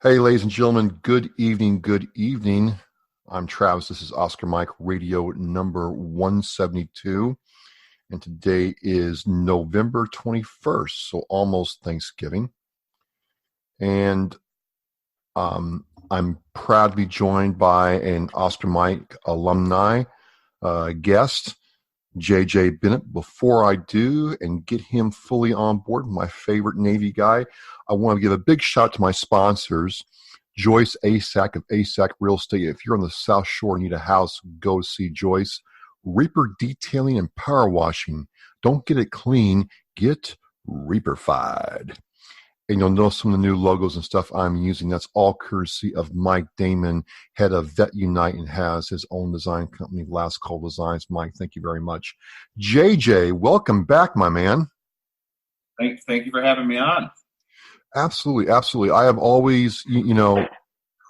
Hey, ladies and gentlemen, good evening, good evening. I'm Travis. This is Oscar Mike Radio number 172. And today is November 21st, so almost Thanksgiving. And I'm proud to be joined by an Oscar Mike alumni guest, J.J. Bennett. Before I do and get him fully on board, my favorite Navy guy, I want to give a big shout out to my sponsors, Joyce Asac of Asac Real Estate. If you're on the South Shore and need a house, go see Joyce. Reaper Detailing and Power Washing. Don't get it clean, get Reaperfied. And you'll know some of the new logos and stuff I'm using. That's all courtesy of Mike Damon, head of Vet Unite, and has his own design company, Last Call Designs. Mike, thank you very much. JJ, welcome back, my man. Thank you for having me on. Absolutely, absolutely. I have always,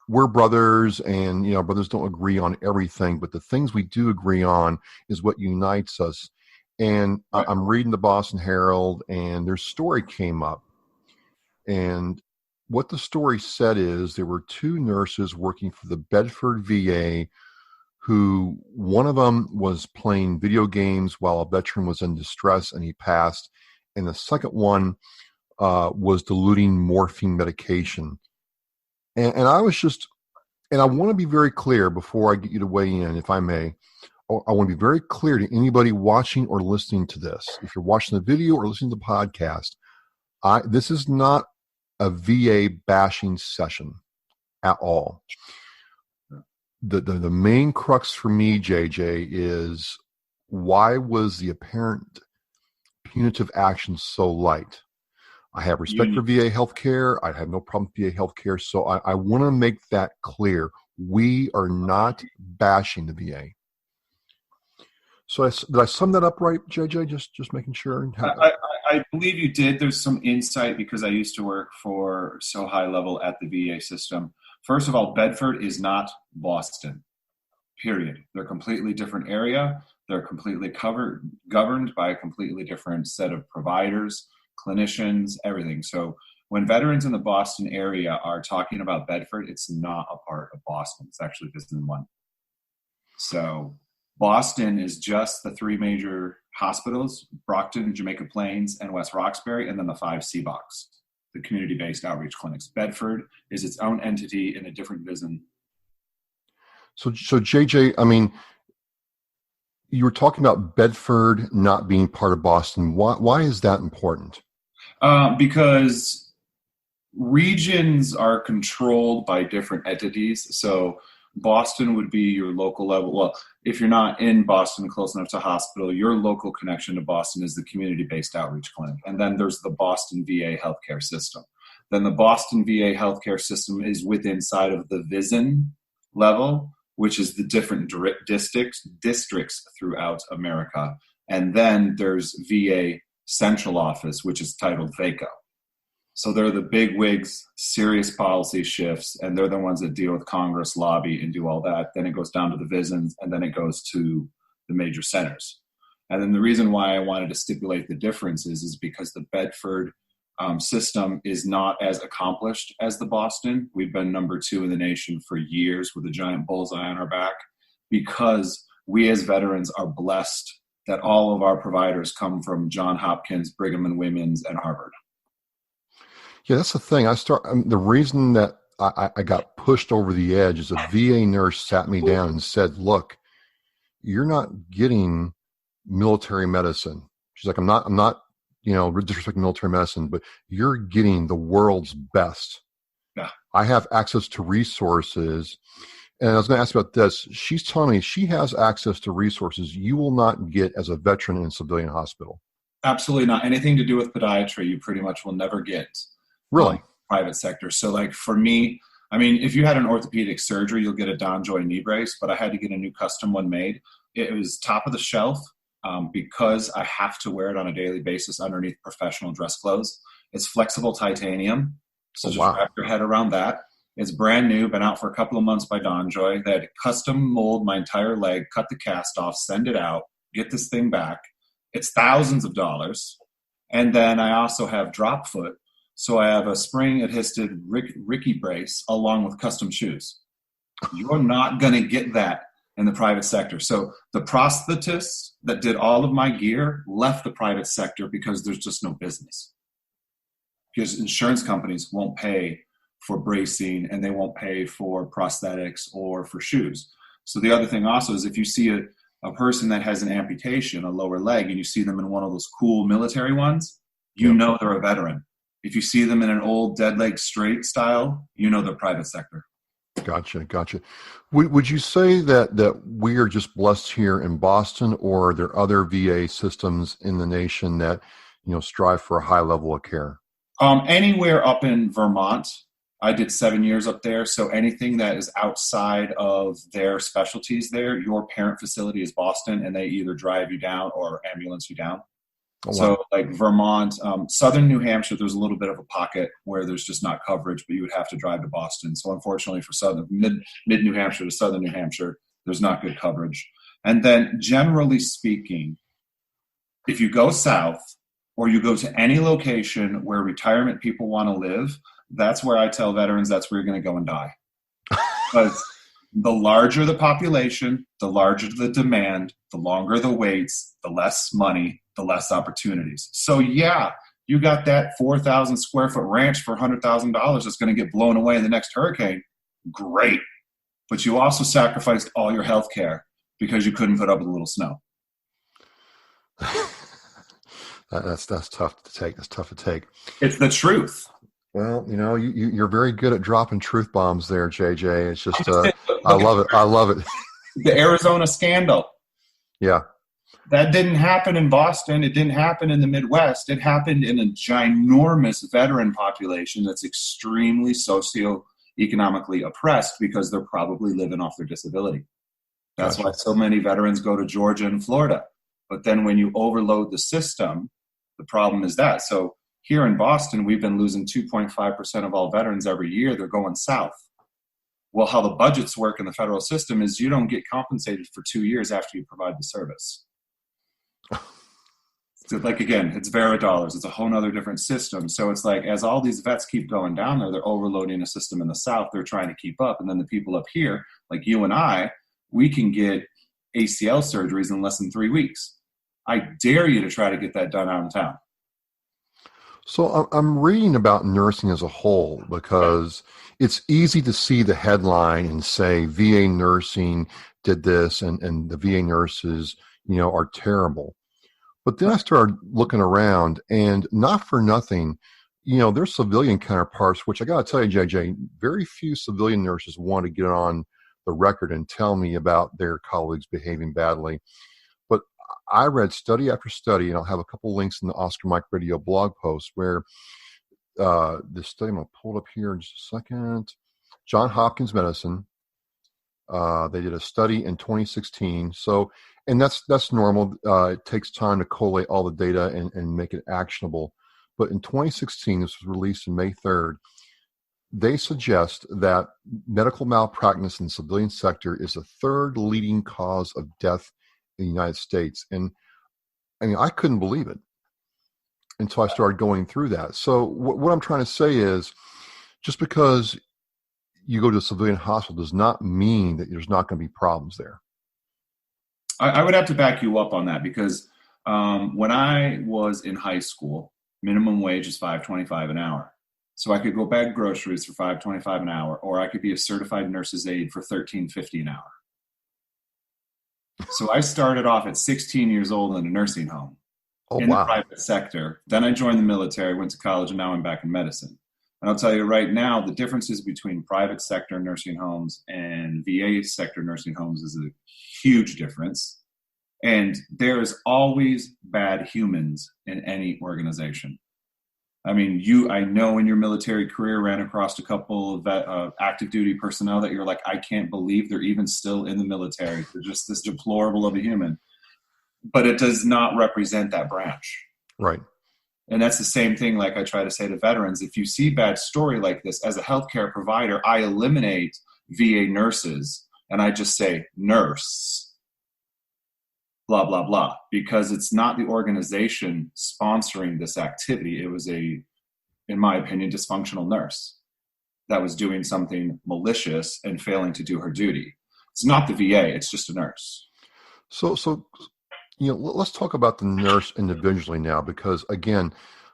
we're brothers, and brothers don't agree on everything, but the things we do agree on is what unites us. And Right. I'm reading the Boston Herald, and their story came up. And what the story said is there were two nurses working for the Bedford VA who, one of them was playing video games while a veteran was in distress and he passed. And the second one was diluting morphine medication. And I was just, and I want to be very clear before I get you to weigh in, if I may. I want to be very clear to anybody watching or listening to this. If you're watching the video or listening to the podcast, this is not a VA bashing session at all. The main crux for me, JJ, is why was the apparent punitive action so light? I have respect for VA healthcare. I have no problem with VA healthcare. So I want to make that clear. We are not bashing the VA. So did I sum that up right, JJ? Just making sure. I believe you did. There's some insight because I used to work for so high level at the VA system. First of all, Bedford is not Boston, period. They're a completely different area. They're completely governed by a completely different set of providers, clinicians, everything. So when veterans in the Boston area are talking about Bedford, it's not a part of Boston. It's actually Division 1. So Boston is just the three major hospitals, Brockton, Jamaica Plains, and West Roxbury, and then the 5 CBOCs, the community-based outreach clinics. Bedford is its own entity in a different division. So JJ, I mean, you were talking about Bedford not being part of Boston. Why is that important? Because regions are controlled by different entities. So Boston would be your local level. Well, if you're not in Boston close enough to a hospital, your local connection to Boston is the community-based outreach clinic. And then there's the Boston VA healthcare system. Then the Boston VA healthcare system is inside of the VISN level, which is the different districts throughout America. And then there's VA central office, which is titled VACO. So they're the big wigs, serious policy shifts, and they're the ones that deal with Congress, lobby, and do all that. Then it goes down to the VISNs, and then it goes to the major centers. And then the reason why I wanted to stipulate the differences is because the Bedford system is not as accomplished as the Boston. We've been number 2 in the nation for years with a giant bullseye on our back because we as veterans are blessed that all of our providers come from Johns Hopkins, Brigham and Women's, and Harvard. Yeah, that's the thing. The reason that I got pushed over the edge is a VA nurse sat me down and said, "Look, you're not getting military medicine." She's like, "I'm not, disrespecting military medicine, but you're getting the world's best." Yeah. I have access to resources, and I was going to ask about this. She's telling me she has access to resources you will not get as a veteran in a civilian hospital. Absolutely not. Anything to do with podiatry, you pretty much will never get. Really? Private sector. So like for me, I mean, if you had an orthopedic surgery, you'll get a DonJoy knee brace, but I had to get a new custom one made. It was top of the shelf because I have to wear it on a daily basis underneath professional dress clothes. It's flexible titanium. So just wrap your head around that. It's brand new, been out for a couple of months by DonJoy. They had to custom mold my entire leg, cut the cast off, send it out, get this thing back. It's thousands of dollars. And then I also have drop foot. So I have a spring adhesed Ricky brace along with custom shoes. You're not going to get that in the private sector. So the prosthetists that did all of my gear left the private sector because there's just no business. Because insurance companies won't pay for bracing and they won't pay for prosthetics or for shoes. So the other thing also is if you see a person that has an amputation, a lower leg, and you see them in one of those cool military ones, you know they're a veteran. If you see them in an old dead leg straight style, you know they're private sector. Gotcha. Would you say that we are just blessed here in Boston, or are there other VA systems in the nation that, strive for a high level of care? Anywhere up in Vermont. I did 7 years up there. So anything that is outside of their specialties there, your parent facility is Boston, and they either drive you down or ambulance you down. Oh, wow. So like Vermont, southern New Hampshire, there's a little bit of a pocket where there's just not coverage, but you would have to drive to Boston. So unfortunately for mid New Hampshire to southern New Hampshire, there's not good coverage. And then generally speaking, if you go south or you go to any location where retirement people want to live, that's where I tell veterans that's where you're going to go and die. Because the larger the population, the larger the demand, the longer the waits, the less money, the less opportunities. So yeah, you got that 4,000 square foot ranch for $100,000 that's going to get blown away in the next hurricane. Great. But you also sacrificed all your health care because you couldn't put up with a little snow. That's tough to take. That's tough to take. It's the truth. Well, you're very good at dropping truth bombs there, JJ. It's just, I love it. I love it. The Arizona scandal. Yeah. That didn't happen in Boston. It didn't happen in the Midwest. It happened in a ginormous veteran population that's extremely socioeconomically oppressed because they're probably living off their disability. That's why so many veterans go to Georgia and Florida. But then when you overload the system, the problem is that. So here in Boston, we've been losing 2.5% of all veterans every year. They're going south. Well, how the budgets work in the federal system is you don't get compensated for 2 years after you provide the service. So like, again, it's Vera dollars. It's a whole nother different system. So it's like, as all these vets keep going down there, they're overloading a system in the South. They're trying to keep up. And then the people up here, like you and I, we can get ACL surgeries in less than 3 weeks. I dare you to try to get that done out in town. So I'm reading about nursing as a whole because it's easy to see the headline and say VA nursing did this and the VA nurses, are terrible. But then I started looking around, and not for nothing, their civilian counterparts, which I got to tell you, JJ, very few civilian nurses want to get on the record and tell me about their colleagues behaving badly. But I read study after study, and I'll have a couple links in the Oscar Mike Radio blog post where this study, I'm going to pull it up here in just a second. Johns Hopkins Medicine, they did a study in 2016. So, and that's normal. It takes time to collate all the data and make it actionable. But in 2016, this was released in May 3rd, they suggest that medical malpractice in the civilian sector is the third leading cause of death in the United States. And I mean, I couldn't believe it until I started going through that. So what I'm trying to say is, just because you go to a civilian hospital does not mean that there's not going to be problems there. I would have to back you up on that because when I was in high school, minimum wage is $5.25 an hour. So I could go bag groceries for $5.25 an hour, or I could be a certified nurse's aide for $13.50 an hour. So I started off at 16 years old in a nursing home in the private sector. Then I joined the military, went to college, and now I'm back in medicine. And I'll tell you right now, the differences between private sector nursing homes and VA sector nursing homes is a huge difference. And there's always bad humans in any organization. I mean, I know in your military career ran across a couple of active duty personnel that you're like, I can't believe they're even still in the military. They're just this deplorable of a human. But it does not represent that branch. Right. And that's the same thing, like I try to say to veterans, if you see bad story like this, as a healthcare provider, I eliminate VA nurses and I just say nurse, blah, blah, blah, because it's not the organization sponsoring this activity. It was a in my opinion, dysfunctional nurse that was doing something malicious and failing to do her duty. It's not the VA, it's just a nurse. So let's talk about the nurse individually now, because again,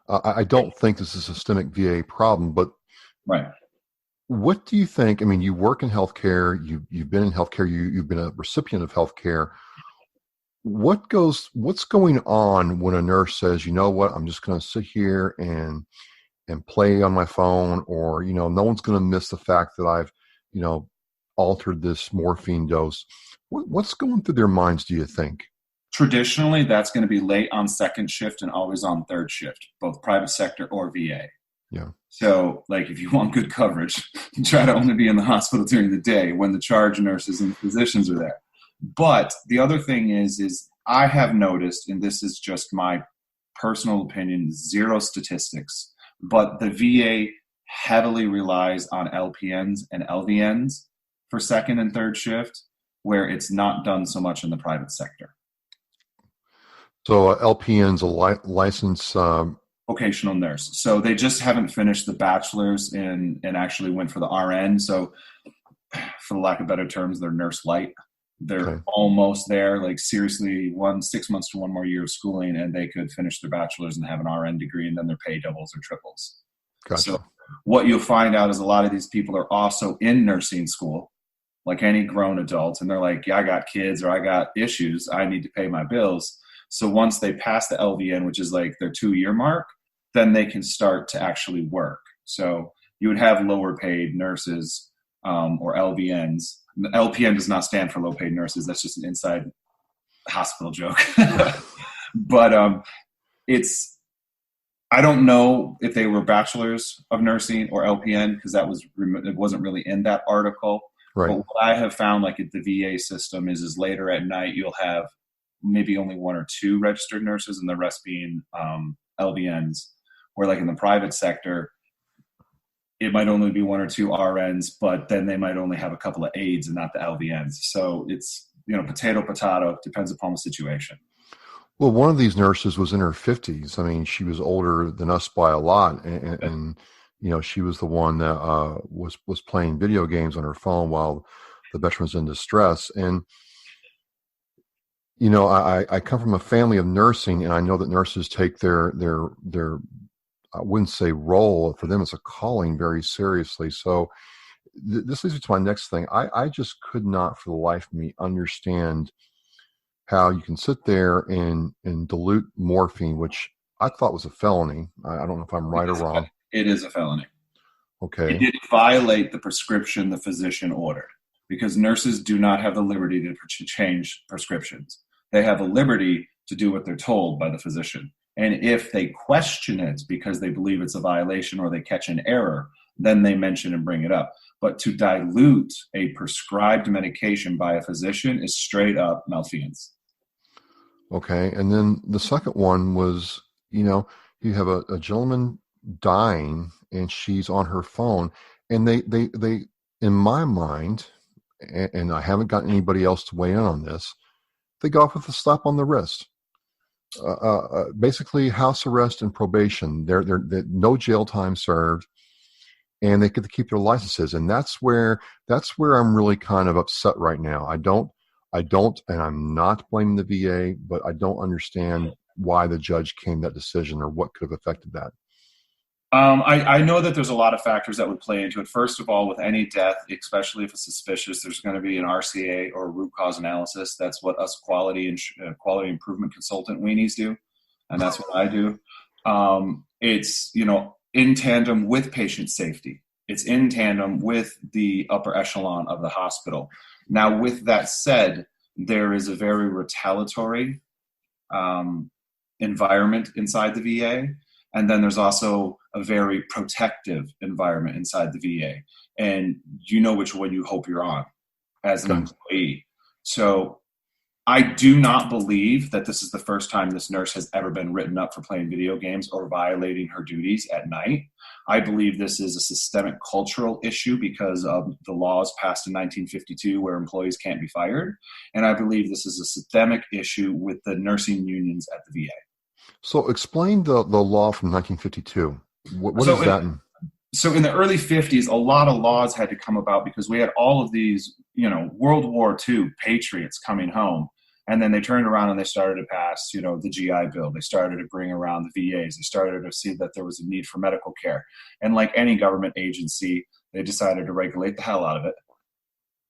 I don't think this is a systemic VA problem, but Right. what do you think? I mean, you work in healthcare, you've been in healthcare, you've been a recipient of healthcare. What's going on when a nurse says, you know what, I'm just going to sit here and play on my phone, or no one's going to miss the fact that I've you know altered this morphine dose. What's going through their minds, do you think? Traditionally, that's going to be late on second shift and always on third shift, both private sector or VA. Yeah. So, like, if you want good coverage, try to only be in the hospital during the day when the charge nurses and physicians are there. But the other thing is I have noticed, and this is just my personal opinion, zero statistics, but the VA heavily relies on LPNs and LVNs for second and third shift, where it's not done so much in the private sector. So LPN's a license. Vocational nurse. So they just haven't finished the bachelor's and actually went for the RN. So for the lack of better terms, they're nurse light. They're Okay. almost there, like seriously 6 months to 1 more year of schooling, and they could finish their bachelor's and have an RN degree, and then their pay doubles or triples. Gotcha. So what you'll find out is a lot of these people are also in nursing school, like any grown adult, and they're like, yeah, I got kids or I got issues. I need to pay my bills. So once they pass the LVN, which is like their 2-year mark, then they can start to actually work. So you would have lower paid nurses or LVNs. LPN does not stand for low paid nurses. That's just an inside hospital joke. But I don't know if they were bachelors of nursing or LPN, because it wasn't really in that article. Right. But what I have found, like at the VA system, is later at night you'll have maybe only 1 or 2 registered nurses, and the rest being LVNs. Where like in the private sector, it might only be 1 or 2 RNs, but then they might only have a couple of aides and not the LVNs. So it's potato, depends upon the situation. Well, one of these nurses was in her 50s. I mean, she was older than us by a lot, and she was the one that was playing video games on her phone while the veteran's in distress. And I come from a family of nursing, and I know that nurses take their I wouldn't say role, for them it's a calling, very seriously. So this leads me to my next thing. I just could not for the life of me understand how you can sit there and dilute morphine, which I thought was a felony. I don't know if I'm right or wrong. It is a felony. Okay. It did violate the prescription the physician ordered, because nurses do not have the liberty to change prescriptions. They have a liberty to do what they're told by the physician. And if they question it because they believe it's a violation or they catch an error, then they mention and bring it up. But to dilute a prescribed medication by a physician is straight up malfeasance. Okay. And then the second one was, you have a gentleman dying and she's on her phone, and they in my mind, and I haven't gotten anybody else to weigh in on this, they go off with a slap on the wrist. Basically house arrest and probation. They're no jail time served, and they get to keep their licenses. And that's where I'm really kind of upset right now. I don't, and I'm not blaming the VA, but I don't understand why the judge came to that decision, or what could have affected that. I know that there's a lot of factors that would play into it. First of all, with any death, especially if it's suspicious, there's going to be an RCA or a root cause analysis. That's what us quality improvement consultant weenies do, and that's what I do. It's in tandem with patient safety. It's in tandem with the upper echelon of the hospital. Now, with that said, there is a very retaliatory environment inside the VA. And then there's also a very protective environment inside the VA. And you know which one you hope you're on as an employee. So I do not believe that this is the first time this nurse has ever been written up for playing video games or violating her duties at night. I believe this is a systemic cultural issue because of the laws passed in 1952 where employees can't be fired. And I believe this is a systemic issue with the nursing unions at the VA. So explain the law from 1952. What So is that? in the early 50s, a lot of laws had to come about because we had all of these, World War II patriots coming home. And then they turned around and they started to pass, the GI Bill. They started to bring around the VAs. They started to see that there was a need for medical care. And like any government agency, they decided to regulate the hell out of it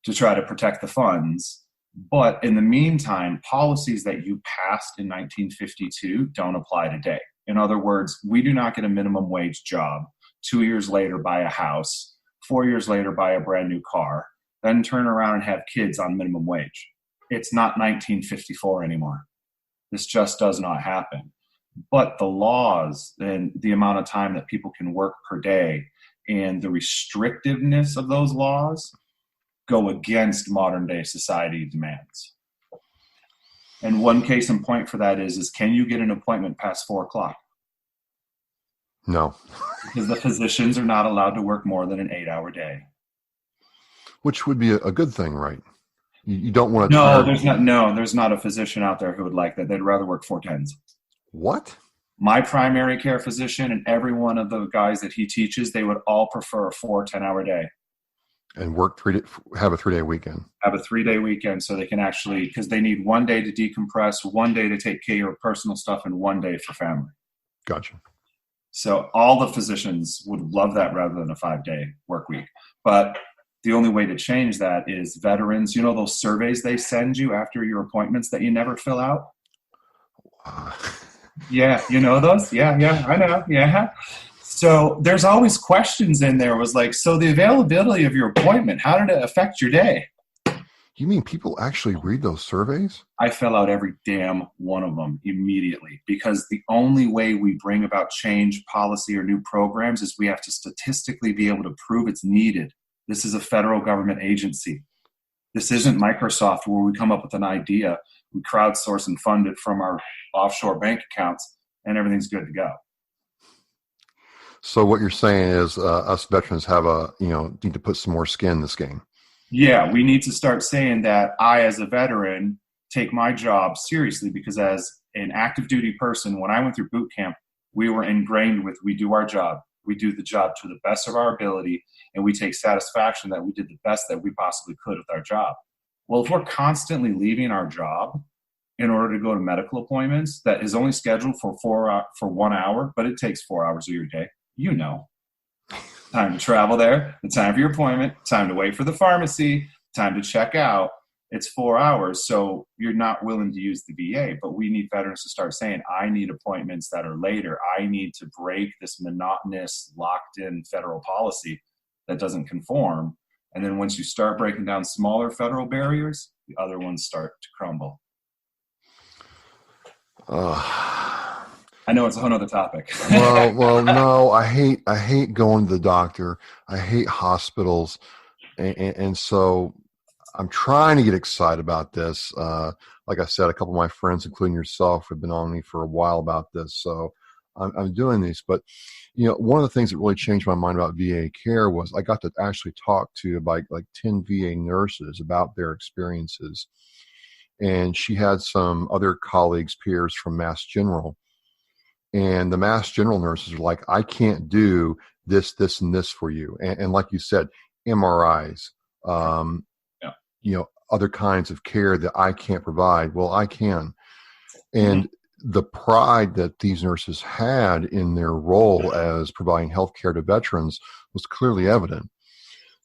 to try to protect the funds. But in the meantime, policies that you passed in 1952 don't apply today. In other words, we do not get a minimum wage job, 2 years later buy a house, 4 years later buy a brand new car, then turn around and have kids on minimum wage. It's not 1954 anymore. This just does not happen. But the laws and the amount of time that people can work per day and the restrictiveness of those laws go against modern day society demands. And one case in point for that is can you get an appointment past 4:00? No. Because the physicians are not allowed to work more than an 8-hour day. Which would be a good thing, right? You don't want to. There's not a physician out there who would like that. They'd rather work 4 10s. What? My primary care physician and every one of the guys that he teaches, they would all prefer a 4 10-hour day. And have a 3-day weekend. Have a 3-day weekend so they can actually, because they need 1 day to decompress, 1 day to take care of personal stuff, and 1 day for family. Gotcha. So all the physicians would love that rather than a 5-day work week. But the only way to change that is veterans, those surveys they send you after your appointments that you never fill out? Yeah, those? Yeah, I know. Yeah. So there's always questions in there. It was like, so the availability of your appointment, how did it affect your day? You mean people actually read those surveys? I fill out every damn one of them immediately, because the only way we bring about change, policy, or new programs is we have to statistically be able to prove it's needed. This is a federal government agency. This isn't Microsoft where we come up with an idea, we crowdsource and fund it from our offshore bank accounts, and everything's good to go. So what you're saying is us veterans need to put some more skin in this game. Yeah, we need to start saying that I, as a veteran, take my job seriously, because as an active duty person, when I went through boot camp, we were ingrained with, we do our job. We do the job to the best of our ability, and we take satisfaction that we did the best that we possibly could with our job. Well, if we're constantly leaving our job in order to go to medical appointments that is only scheduled for 1 hour, but it takes 4 hours of your day, time to travel there, the time for your appointment, time to wait for the pharmacy, time to check out, it's 4 hours. So you're not willing to use the VA, but we need veterans to start saying, I need appointments that are later. I need to break this monotonous, locked-in federal policy that doesn't conform. And then once you start breaking down smaller federal barriers, the other ones start to crumble. I know it's a whole other topic. well, no, I hate going to the doctor. I hate hospitals. And so I'm trying to get excited about this. Like I said, a couple of my friends, including yourself, have been on me for a while about this. So I'm doing these. But, one of the things that really changed my mind about VA care was I got to actually talk to about like 10 VA nurses about their experiences. And she had some other colleagues, peers from Mass General. And the Mass General nurses are like, I can't do this, this, and this for you. And like you said, MRIs, other kinds of care that I can't provide. Well, I can. And the pride that these nurses had in their role as providing health care to veterans was clearly evident.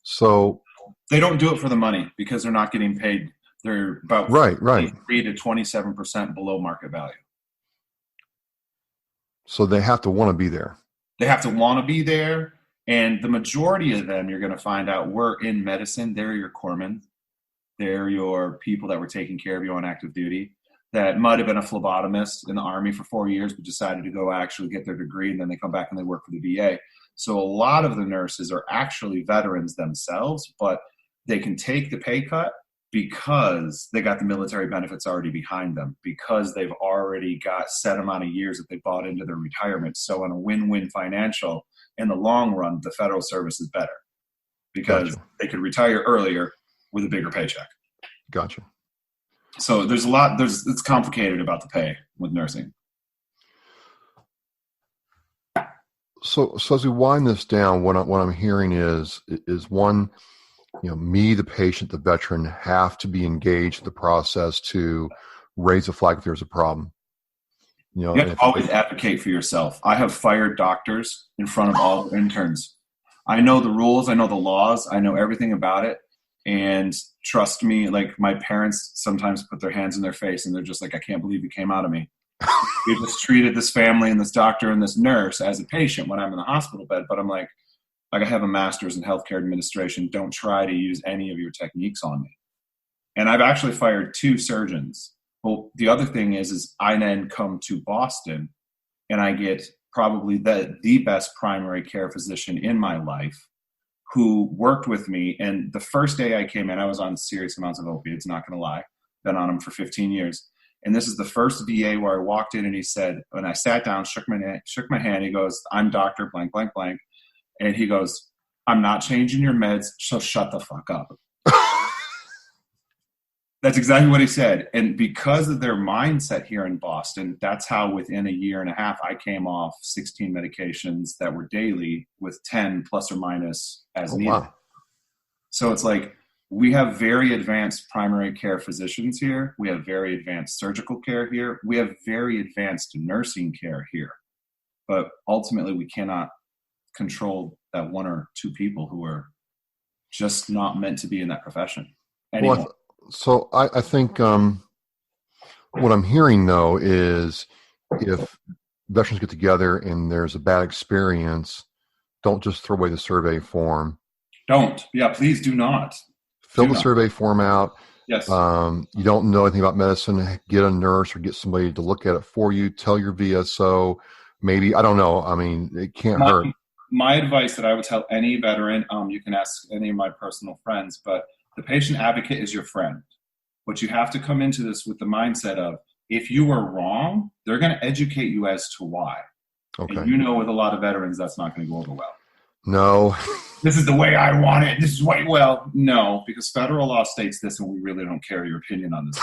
So they don't do it for the money because they're not getting paid. They're about 3 to 27% below market value. So they have to want to be there. They have to want to be there. And the majority of them, you're going to find out, were in medicine. They're your corpsmen. They're your people that were taking care of you on active duty. That might have been a phlebotomist in the Army for 4 years, but decided to go actually get their degree, and then they come back and they work for the VA. So a lot of the nurses are actually veterans themselves, but they can take the pay cut because they got the military benefits already behind them, because they've already got set amount of years that they bought into their retirement. So in a win-win financial, in the long run, the federal service is better because they could retire earlier with a bigger paycheck. Gotcha. So it's complicated about the pay with nursing. So as we wind this down, what I'm hearing is one, me, the patient, the veteran, have to be engaged in the process to raise a flag if there's a problem. You have And to always advocate for yourself. I have fired doctors in front of all the interns. I know the rules, I know the laws, I know everything about it. And trust me, like my parents sometimes put their hands in their face and they're just like, I can't believe you came out of me. You just treated this family and this doctor and this nurse as a patient when I'm in the hospital bed. But I'm like I have a master's in healthcare administration. Don't try to use any of your techniques on me. And I've actually fired 2 surgeons. Well, the other thing is I then come to Boston and I get probably the best primary care physician in my life who worked with me. And the first day I came in, I was on serious amounts of opiates, not going to lie. Been on them for 15 years. And this is the first VA where I walked in and he said, when I sat down, shook my hand, he goes, I'm Dr. blank, blank, blank. And he goes, I'm not changing your meds, so shut the fuck up. That's exactly what he said. And because of their mindset here in Boston, that's how within a year and a half, I came off 16 medications that were daily with 10 plus or minus as needed. Wow. So it's like we have very advanced primary care physicians here. We have very advanced surgical care here. We have very advanced nursing care here. But ultimately, we cannot control that 1 or 2 people who are just not meant to be in that profession anymore. Well, so I think what I'm hearing, though, is if veterans get together and there's a bad experience, don't just throw away the survey form. Don't. Yeah, please do not. Fill the survey form out. Yes. You don't know anything about medicine, get a nurse or get somebody to look at it for you. Tell your VSO. Maybe, I don't know. I mean, it can't hurt. My advice that I would tell any veteran, you can ask any of my personal friends, but the patient advocate is your friend. But you have to come into this with the mindset of, if you were wrong, they're going to educate you as to why. Okay. And with a lot of veterans, that's not going to go over well. No. This is the way I want it. This is well, no, because federal law states this and we really don't care your opinion on this.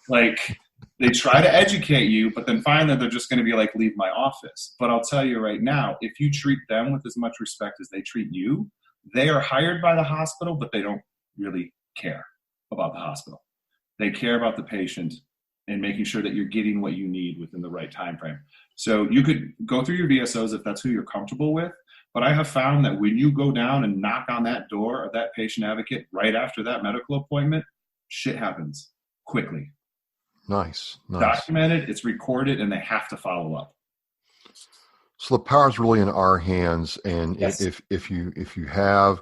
Like, they try to educate you, but then finally they're just going to be like, leave my office. But I'll tell you right now, if you treat them with as much respect as they treat you, they are hired by the hospital, but they don't really care about the hospital. They care about the patient and making sure that you're getting what you need within the right time frame. So you could go through your VSOs if that's who you're comfortable with. But I have found that when you go down and knock on that door of that patient advocate right after that medical appointment, shit happens quickly. Nice. Documented, it's recorded, and they have to follow up. So the power is really in our hands, and yes. if you have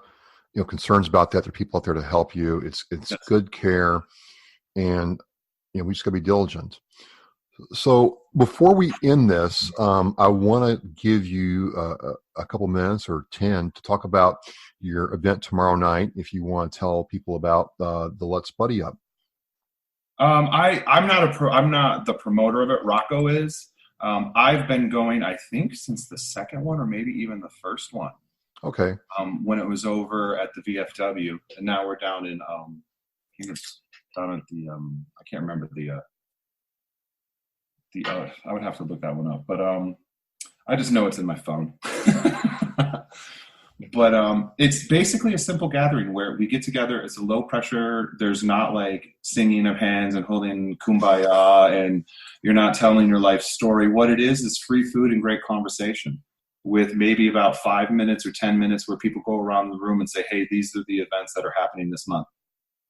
concerns about that, there are people out there to help you. It's yes. Good care, and we just got to be diligent. So before we end this, I want to give you a couple minutes or 10 to talk about your event tomorrow night. If you want to tell people about the Let's Buddy Up. I'm not the promoter of it. Rocco is. I've been going, I think, since the second one or maybe even the first one. Okay. When it was over at the VFW, and now we're down in I think it's down at the I can't remember the I would have to look that one up, but I just know it's in my phone. But it's basically a simple gathering where we get together. It's a low pressure. There's not like singing of hands and holding kumbaya, and you're not telling your life story. What it is free food and great conversation with maybe about 5 minutes or 10 minutes where people go around the room and say, hey, these are the events that are happening this month.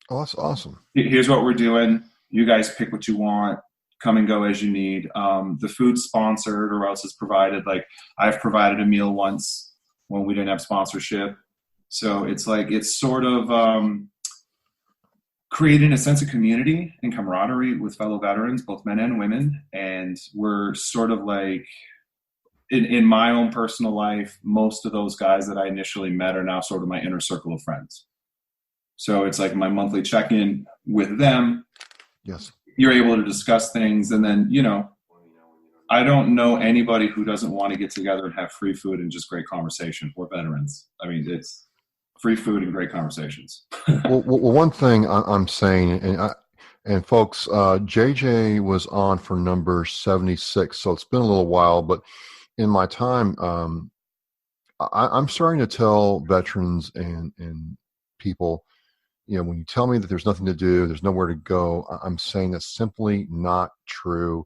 Oh, that's awesome. Here's what we're doing. You guys pick what you want. Come and go as you need. The food's sponsored or else it's provided. Like I've provided a meal once when we didn't have sponsorship. So it's like, it's sort of creating a sense of community and camaraderie with fellow veterans, both men and women. And we're sort of like, in my own personal life, most of those guys that I initially met are now sort of my inner circle of friends. So it's like my monthly check-in with them. Yes. You're able to discuss things. And then, I don't know anybody who doesn't want to get together and have free food and just great conversation. We're veterans. I mean, it's free food and great conversations. well, one thing I'm saying, and folks, JJ was on for number 76, so it's been a little while, but in my time I'm starting to tell veterans and people, when you tell me that there's nothing to do, there's nowhere to go, I'm saying that's simply not true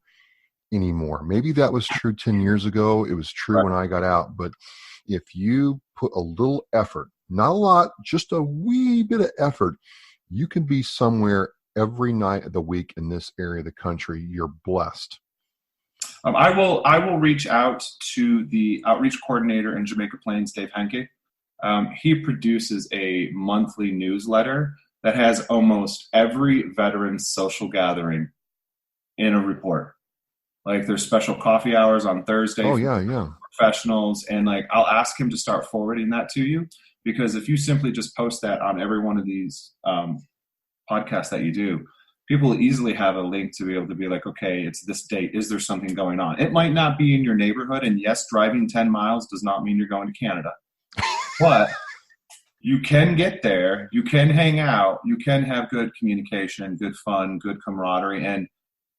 anymore. Maybe that was true 10 years ago. It was true Right. when I got out. But if you put a little effort, not a lot, just a wee bit of effort, you can be somewhere every night of the week in this area of the country. You're blessed. I will reach out to the outreach coordinator in Jamaica Plains, Dave Henke. He produces a monthly newsletter that has almost every veteran's social gathering in a report. Like there's special coffee hours on Thursday Oh, for yeah. professionals, and like I'll ask him to start forwarding that to you, because if you simply just post that on every one of these podcasts that you do, people will easily have a link to be able to be like, okay, it's this date. Is there something going on? It might not be in your neighborhood, and yes, driving 10 miles does not mean you're going to Canada, but you can get there, you can hang out, you can have good communication, good fun, good camaraderie, and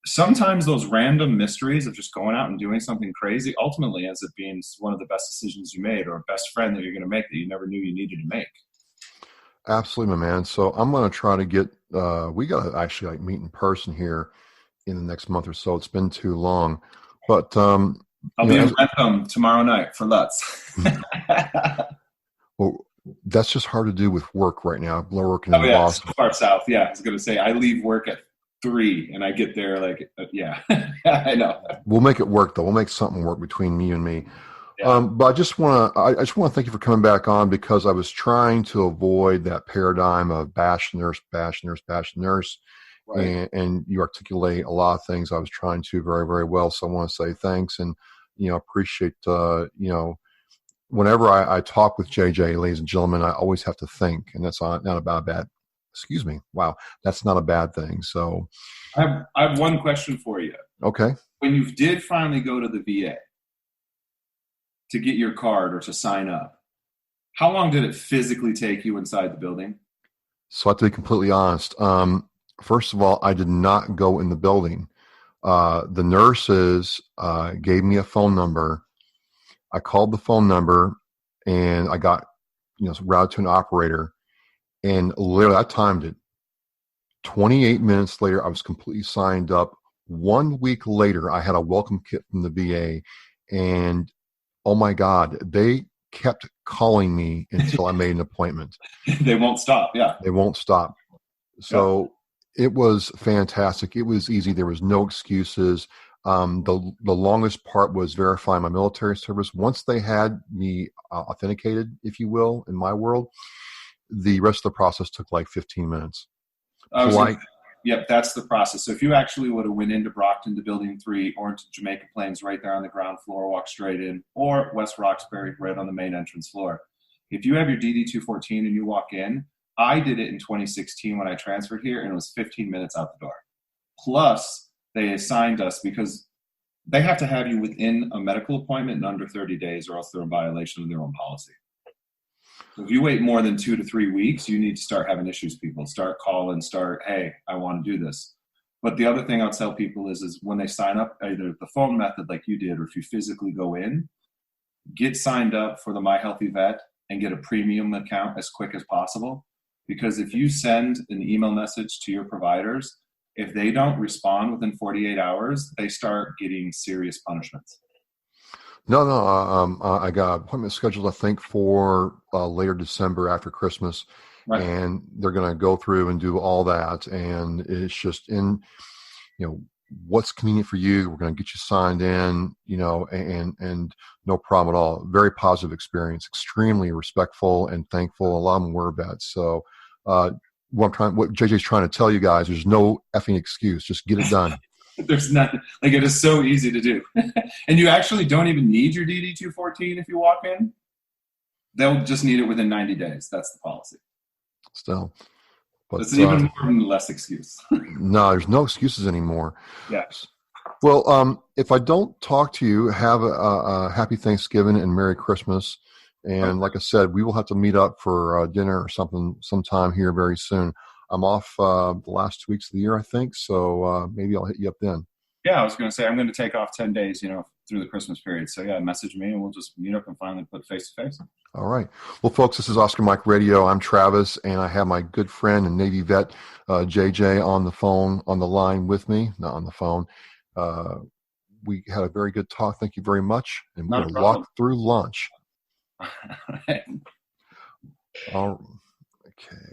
sometimes those random mysteries of just going out and doing something crazy ultimately ends up being one of the best decisions you made, or a best friend that you're going to make that you never knew you needed to make. Absolutely, my man. So I'm going to try to get, we got to actually like meet in person here in the next month or so. It's been too long, but, I'll be in Rentham tomorrow night for Lutz. well, that's just hard to do with work right now. I'm working in Boston. So far south. Yeah. I was going to say, I leave work at 3 and I get there like, yeah, I know. We'll make it work though. We'll make something work between me and me. Yeah. But I just want to thank you for coming back on, because I was trying to avoid that paradigm of bash nurse, bash nurse, bash nurse. Right. And you articulate a lot of things I was trying to very, very well. So I want to say thanks, and, appreciate, whenever I talk with JJ, ladies and gentlemen, I always have to think, and that's not about bad. Excuse me. Wow. That's not a bad thing. So I have one question for you. Okay. When you did finally go to the VA to get your card or to sign up, how long did it physically take you inside the building? So I have to be completely honest. First of all, I did not go in the building. The nurses gave me a phone number. I called the phone number, and I got, routed to an operator, and literally I timed it. 28 minutes later, I was completely signed up. 1 week later, I had a welcome kit from the VA, and oh my God, they kept calling me until I made an appointment. They won't stop. Yeah. They won't stop. So It was fantastic. It was easy. There was no excuses. The longest part was verifying my military service. Once they had me authenticated, if you will, in my world, the rest of the process took like 15 minutes. Yep, that's the process. So if you actually would have went into Brockton to Building 3 or into Jamaica Plains right there on the ground floor, walk straight in, or West Roxbury right on the main entrance floor. If you have your DD-214 and you walk in, I did it in 2016 when I transferred here, and it was 15 minutes out the door. Plus, they assigned us, because they have to have you within a medical appointment in under 30 days, or else they're in violation of their own policy. So if you wait more than 2 to 3 weeks, you need to start having issues, people. Start calling, hey, I want to do this. But the other thing I'll tell people is when they sign up, either the phone method like you did, or if you physically go in, get signed up for the My Healthy Vet and get a premium account as quick as possible. Because if you send an email message to your providers, if they don't respond within 48 hours, they start getting serious punishments. No. I got an appointment scheduled, I think, for later December after Christmas. Right. And they're going to go through and do all that. And it's just what's convenient for you. We're going to get you signed in, and no problem at all. Very positive experience, extremely respectful and thankful. A lot of them were vets. So what JJ's trying to tell you guys, there's no effing excuse. Just get it done. There's nothing. Like, it is so easy to do. And you actually don't even need your DD-214 if you walk in. They'll just need it within 90 days. That's the policy. Still. But it's even more than less excuse. No, there's no excuses anymore. Yes. Well, if I don't talk to you, have a happy Thanksgiving and Merry Christmas. And like I said, we will have to meet up for dinner or something sometime here very soon. I'm off the last 2 weeks of the year, I think. So maybe I'll hit you up then. Yeah, I was going to say, I'm going to take off 10 days, through the Christmas period. So yeah, message me and we'll just meet up and finally put face to face. All right. Well, folks, this is Oscar Mike Radio. I'm Travis, and I have my good friend and Navy vet, JJ, on the line with me, not on the phone. We had a very good talk. Thank you very much. And we're going to walk through lunch. All right. Okay.